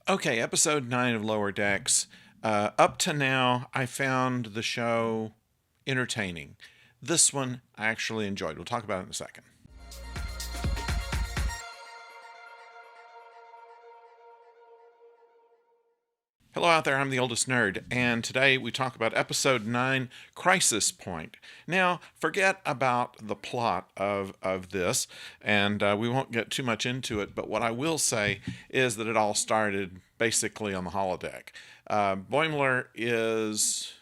Okay, episode 9 of Lower Decks. Up to now, I found the show entertaining. This one I actually enjoyed. We'll talk about it in a second. Hello out there, I'm the oldest nerd, and today we talk about episode 9, Crisis Point. Now, forget about the plot of this, and we won't get too much into it, but what I will say is that it all started basically on the holodeck. Boimler is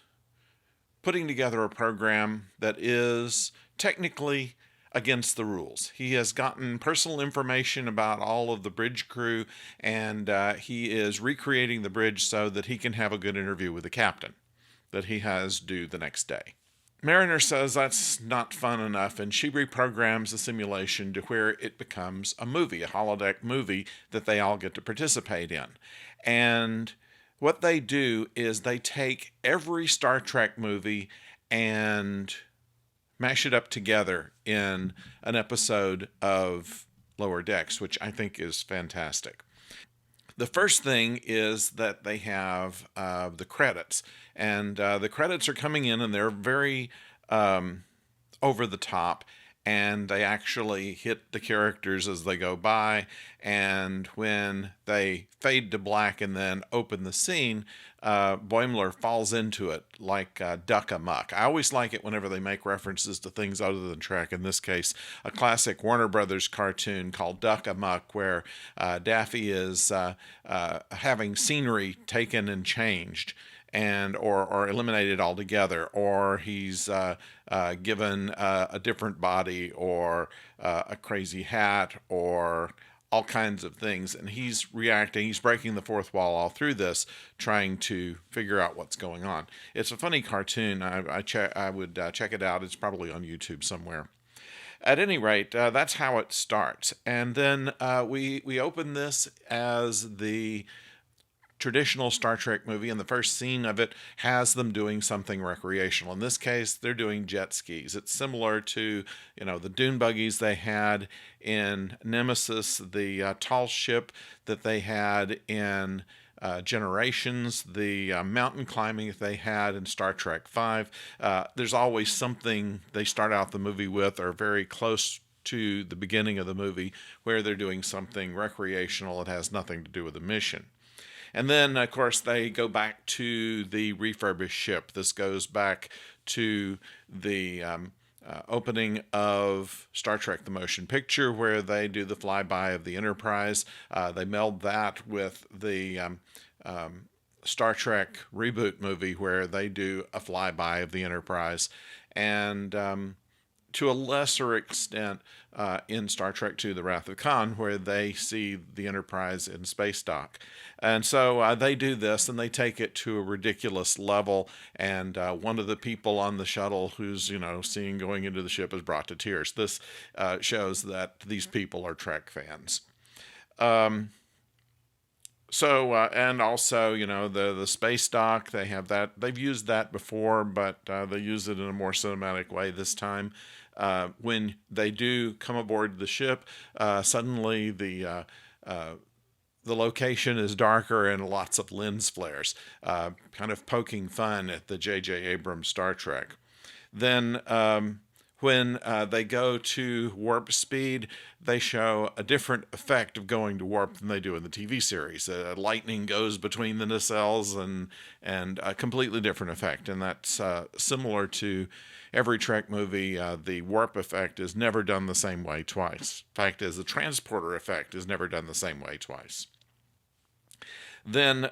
putting together a program that is technically against the rules. He has gotten personal information about all of the bridge crew, and he is recreating the bridge so that he can have a good interview with the captain that he has due the next day. Mariner says that's not fun enough, and she reprograms the simulation to where it becomes a movie, a holodeck movie that they all get to participate in. And what they do is they take every Star Trek movie and mash it up together in an episode of Lower Decks, which I think is fantastic. The first thing is that they have the credits, and the credits are coming in, and they're very over the top, and they actually hit the characters as they go by. And when they fade to black and then open the scene, Boimler falls into it like Duck Amuck. I always like it whenever they make references to things other than Trek. In this case, a classic Warner Brothers cartoon called Duck Amuck, where Daffy is having scenery taken and changed, and or eliminated altogether, or he's given a different body, or a crazy hat, or all kinds of things, and he's reacting. He's breaking the fourth wall all through this, trying to figure out what's going on. It's a funny cartoon. I would check it out. It's probably on YouTube somewhere. At any rate, that's how it starts, and then we open this as the traditional Star Trek movie, and the first scene of it has them doing something recreational. In this case, they're doing jet skis. It's similar to, the dune buggies they had in Nemesis, the tall ship that they had in Generations, the mountain climbing that they had in Star Trek V. There's always something they start out the movie with, or very close to the beginning of the movie, where they're doing something recreational that has nothing to do with the mission. And then, of course, they go back to the refurbished ship. This goes back to the opening of Star Trek The Motion Picture, where they do the flyby of the Enterprise. They meld that with the Star Trek reboot movie, where they do a flyby of the Enterprise. And to a lesser extent, in Star Trek II, The Wrath of Khan, where they see the Enterprise in space dock. And so they do this, and they take it to a ridiculous level, and one of the people on the shuttle who's, seeing going into the ship is brought to tears. This shows that these people are Trek fans. And also, the space dock, they have that. They've used that before, but they use it in a more cinematic way this time. When they do come aboard the ship, suddenly the location is darker and lots of lens flares, kind of poking fun at the J.J. Abrams Star Trek. Then when they go to warp speed, they show a different effect of going to warp than they do in the TV series. Lightning goes between the nacelles, and a completely different effect. And that's similar to every Trek movie. The warp effect is never done the same way twice. Fact is, the transporter effect is never done the same way twice. Then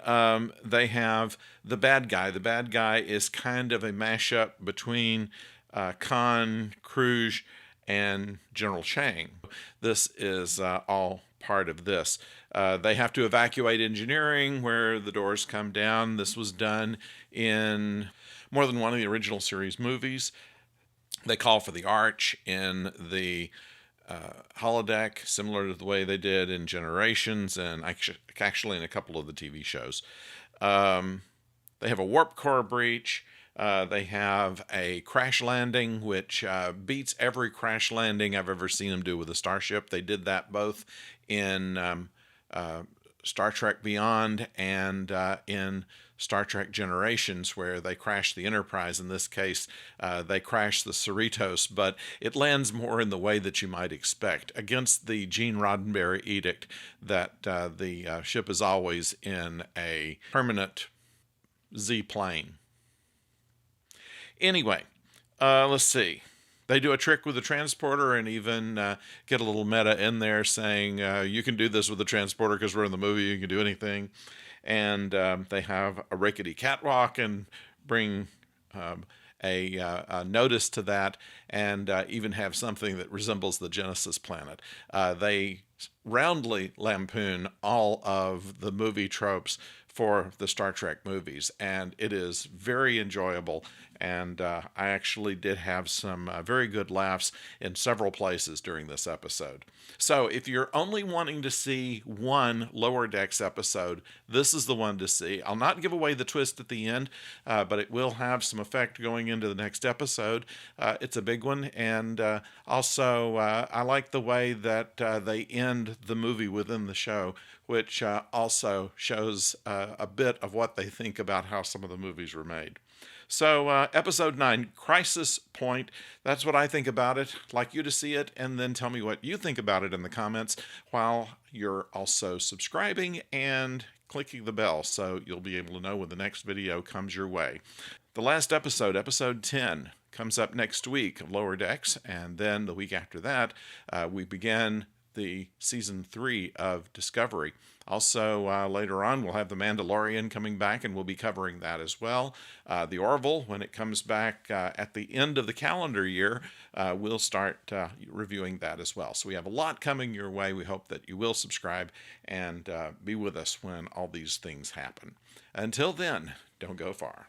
they have the bad guy. The bad guy is kind of a mashup between Khan, Kruge, and General Chang. This is all part of this. They have to evacuate engineering, where the doors come down. This was done in more than one of the original series movies. They call for the Arch in the holodeck, similar to the way they did in Generations, and actually in a couple of the TV shows. They have a warp core breach. They have a crash landing, which beats every crash landing I've ever seen them do with a starship. They did that both in Star Trek Beyond and in Star Trek Generations, where they crash the Enterprise. In this case, they crash the Cerritos, but it lands more in the way that you might expect, against the Gene Roddenberry edict that the ship is always in a permanent Z plane. Anyway, let's see. They do a trick with the transporter and even get a little meta in there saying, you can do this with the transporter because we're in the movie, you can do anything. And they have a rickety catwalk and bring a notice to that, and even have something that resembles the Genesis planet. They roundly lampoon all of the movie tropes for the Star Trek movies, and it is very enjoyable. And I actually did have some very good laughs in several places during this episode. So if you're only wanting to see one Lower Decks episode, this is the one to see. I'll not give away the twist at the end, but it will have some effect going into the next episode. It's a big one, and also I like the way that they end the movie within the show, which also shows a bit of what they think about how some of the movies were made. So, episode 9, Crisis Point. That's what I think about it. I'd like you to see it, and then tell me what you think about it in the comments, while you're also subscribing and clicking the bell so you'll be able to know when the next video comes your way. The last episode, episode 10, comes up next week of Lower Decks, and then the week after that, we begin the season 3 of Discovery. Also, later on, we'll have The Mandalorian coming back, and we'll be covering that as well. The Orville, when it comes back at the end of the calendar year, we'll start reviewing that as well. So we have a lot coming your way. We hope that you will subscribe and be with us when all these things happen. Until then, don't go far.